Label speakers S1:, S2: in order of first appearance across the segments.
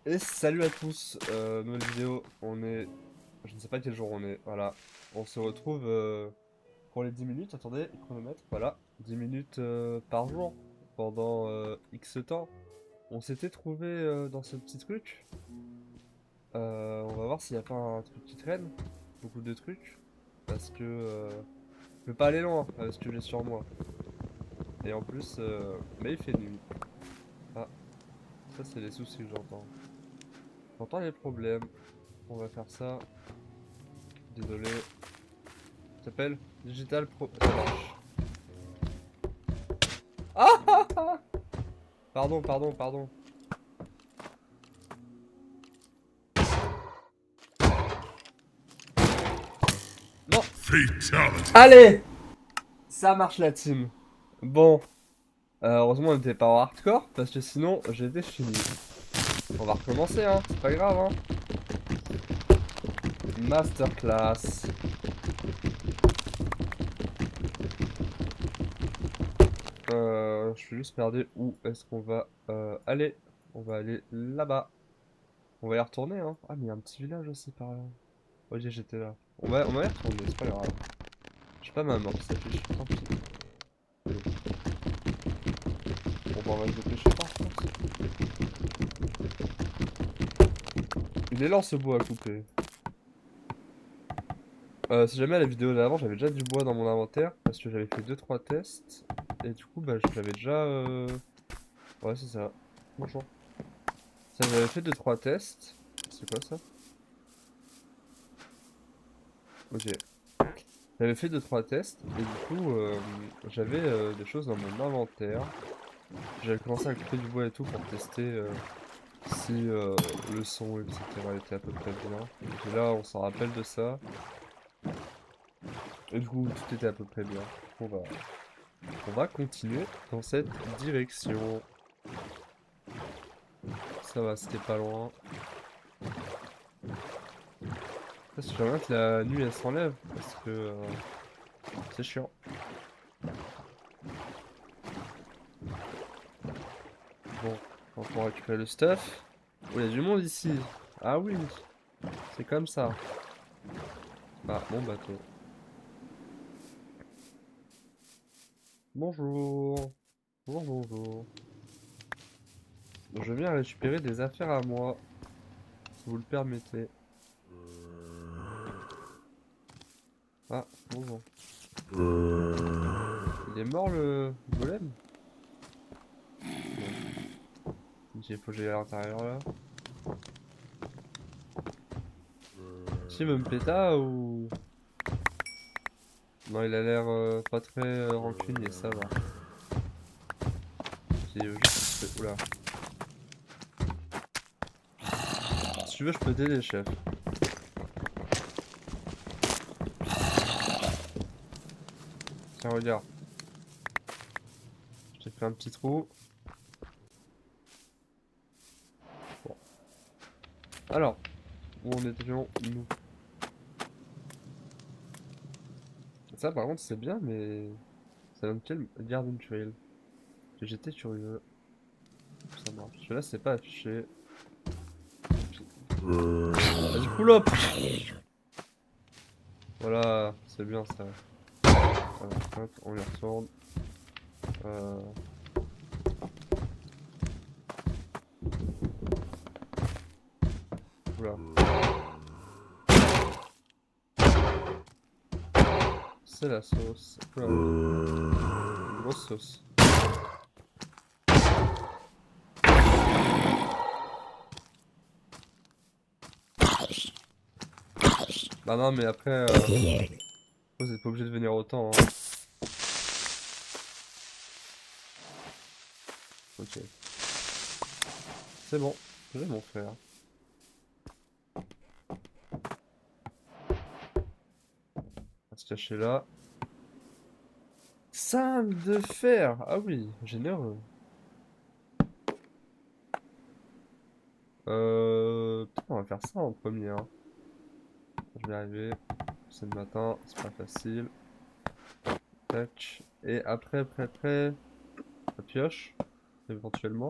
S1: Et salut à tous, nouvelle vidéo, on est... Je ne sais pas quel jour on est, voilà. On se retrouve pour les 10 minutes, attendez, chronomètre, voilà. 10 minutes par jour, pendant X temps. On s'était trouvé dans ce petit truc. On va voir s'il n'y a pas un truc qui traîne. Beaucoup de trucs. Parce que je peux pas aller loin avec ce que j'ai sur moi. Et en plus, mais il fait nuit. Ah, ça c'est les soucis que j'entends. J'entends les problèmes. On va faire ça. Désolé. S'appelle Digital Pro. Ça marche. Ah! Pardon, pardon, pardon. Non!
S2: Fatality.
S1: Allez! Ça marche la team. Bon. Heureusement on n'était pas en hardcore, parce que sinon j'étais fini. On va recommencer, hein. C'est pas grave, hein. Masterclass. Je suis juste perdu. Où est-ce qu'on va aller? On va aller là-bas. On va y retourner, hein. Ah, mais il y a un petit village aussi par là. Ok, j'étais là. On va y retourner, c'est pas grave. J'ai pas ma mort qui s'affiche, tant pis. Bon, bah, on va se dépêcher par contre. Il est lent ce bois à couper. Si jamais la vidéo d'avant, j'avais déjà du bois dans mon inventaire parce que j'avais fait deux trois tests. Et du coup, bah, j'avais déjà. Ouais, c'est ça. Bonjour. Ça, j'avais fait deux trois tests. C'est quoi ça? Ok. J'avais fait deux trois tests et du coup, j'avais des choses dans mon inventaire. J'avais commencé à couper du bois et tout pour tester si le son, etc. était à peu près bien. Et là, on s'en rappelle de ça. Et du coup, tout était à peu près bien. On va continuer dans cette direction. Ça va, c'était pas loin. Ça, c'est bien que la nuit elle s'enlève parce que c'est chiant. Bon, on va pouvoir récupérer le stuff. Oh, il y a du monde ici. Ah oui, c'est comme ça. Ah, mon bateau. Bonjour. Bonjour, bonjour. Je viens récupérer des affaires à moi, si vous le permettez. Ah, bonjour. Il est mort le golem? J'ai posé à l'intérieur là. Si me péta ou... Non, il a l'air pas très rancunier, ça va. Qui juste... Oula. Si tu veux, je peux t'aider, chef. Tiens, regarde. Je t'ai fait un petit trou. Bon. Alors, où en étions nous? Ça, par contre, c'est bien, mais... Ça donne quel Garden Trail? Que j'étais curieux. Ça marche. Parce que là, c'est pas affiché. Vas-y, pull up! Voilà, c'est bien ça. Voilà, hop, on y retourne. Euh... Oula. C'est la sauce. Oula, une grosse sauce. Bah non, mais après, vous êtes pas obligé de venir autant, hein. Ok. C'est bon, j'ai mon frère. On va se cacher là. Sable de fer! Ah oui, généreux. Peut-être on va faire ça en premier, hein. Je vais arriver. C'est le matin, c'est pas facile. Tac. Et après, la pioche, éventuellement.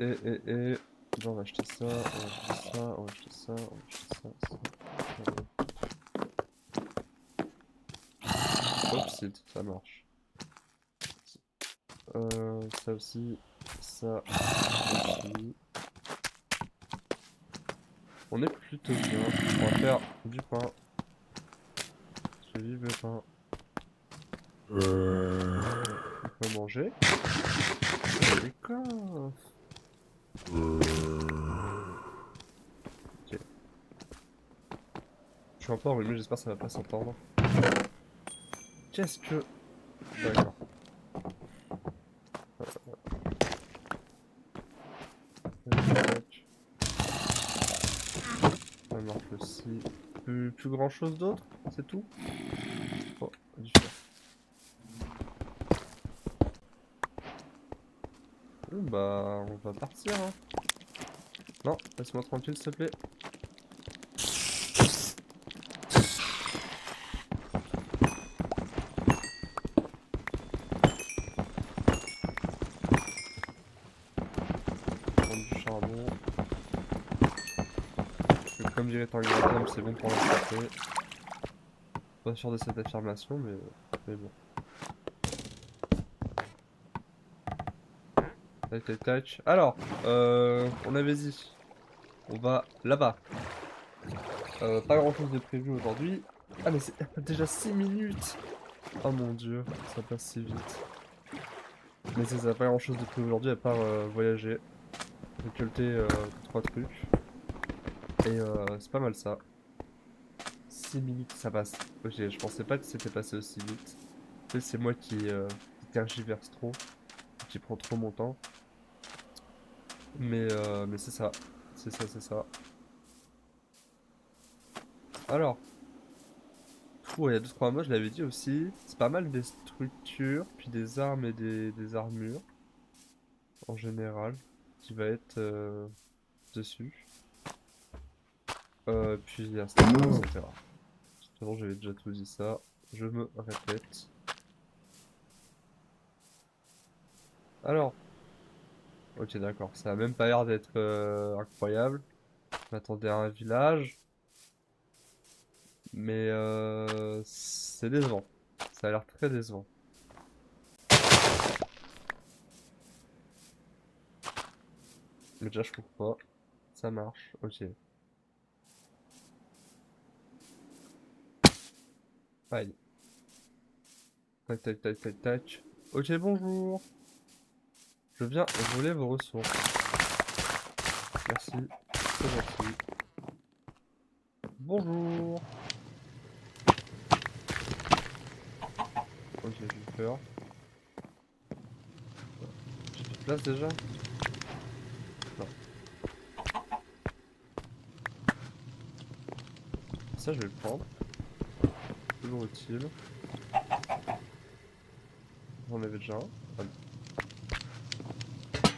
S1: Et... Bon, on va acheter ça, on va acheter ça, on va acheter ça, on va acheter ça, ça. Hop, ça marche. Ça aussi, ça aussi. On est plutôt bien. On va faire du pain. Je vive le pain. On peut manger. Des coffres. Ok. Je suis un peu enrhumé, j'espère que ça va pas s'entendre. Qu'est-ce que... D'accord. Tac. Ça marche aussi. Plus grand chose d'autre? C'est tout? Oh, du fer. Bah, on va partir, hein. Non, laisse-moi tranquille, s'il te plaît. Prendre du charbon. Parce que comme dirait Tangram, c'est bon pour la santé. Pas sûr de cette affirmation, mais bon. Tac, tac, tac. Alors, on avait dit, on va là-bas. Pas grand-chose de prévu aujourd'hui. Ah, mais c'est déjà 6 minutes! Oh mon dieu, ça passe si vite. Mais c'est ça, pas grand-chose de prévu aujourd'hui à part voyager, récolter 3 trucs. Et c'est pas mal ça. 6 minutes, ça passe. Ok, je pensais pas que c'était passé aussi vite. Peut-être c'est moi qui tergiverse trop, qui prend trop mon temps. Mais c'est ça. C'est ça, c'est ça. Alors, il y a 2-3 mots, je l'avais dit aussi. C'est pas mal des structures, puis des armes et des armures, en général, qui va être dessus. Puis un stamina, etc. Justement, j'avais déjà tout dit ça. Je me répète. Alors, ok, d'accord. Ça a même pas l'air d'être incroyable. Je m'attendais à un village. Mais c'est décevant. Ça a l'air très décevant. Mais déjà, je trouve pas. Ça marche. Ok. Aïe. Tac, tac, tac, tac, tac. Ok, bonjour. Je viens voler vos ressources. Merci. C'est gentil. Bonjour. Ok, j'ai eu peur. J'ai plus de place déjà? Non. Ça, je vais le prendre. Toujours utile. J'en avais déjà un. Ah non.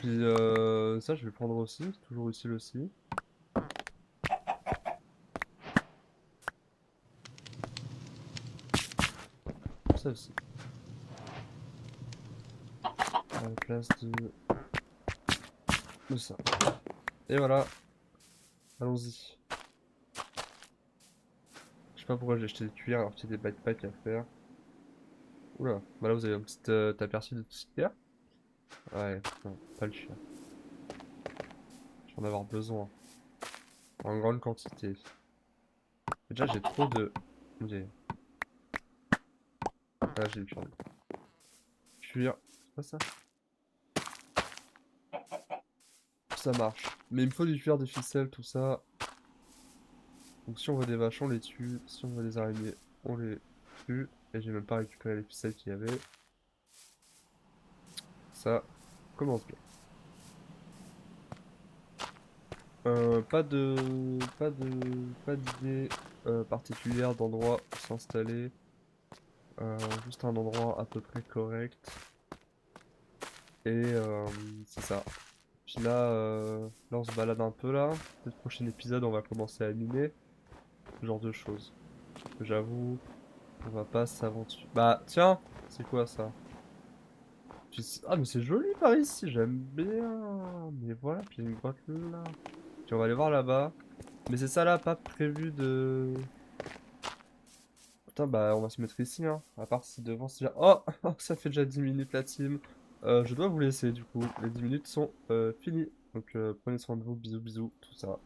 S1: Puis ça, je vais le prendre aussi. Toujours utile aussi. Ça aussi. À la place de ça. Et voilà. Allons-y. Je sais pas pourquoi j'ai acheté des cuirs alors qu'il y a des backpacks à faire. Oula. Bah là, vous avez un petit aperçu de tout ce qu'il y a. Ouais, non, pas le chien. Je vais en avoir besoin. En grande quantité. Mais déjà, j'ai trop de... Ok. Ah, j'ai le cuir. Cuir. C'est pas ça? Ça marche. Mais il me faut du cuir, des ficelles, tout ça. Donc si on veut des vaches, on les tue. Si on veut des araignées, on les tue. Et j'ai même pas récupéré les ficelles qu'il y avait. Ça commence bien. Pas d'idée particulière d'endroit où s'installer. Juste un endroit à peu près correct. Et c'est ça. Puis là on se balade un peu là. Le prochain épisode, on va commencer à miner. Ce genre de choses. J'avoue, on va pas s'aventurer. Bah tiens, c'est quoi ça? Ah mais c'est joli par ici, j'aime bien. Mais voilà, puis il y a une grotte là. Puis on va aller voir là-bas. Mais c'est ça là, pas prévu de... Putain, bah on va se mettre ici, hein. À part si devant c'est déjà... Oh, ça fait déjà 10 minutes la team. Je dois vous laisser du coup. Les 10 minutes sont finies. Donc prenez soin de vous, bisous bisous, tout ça.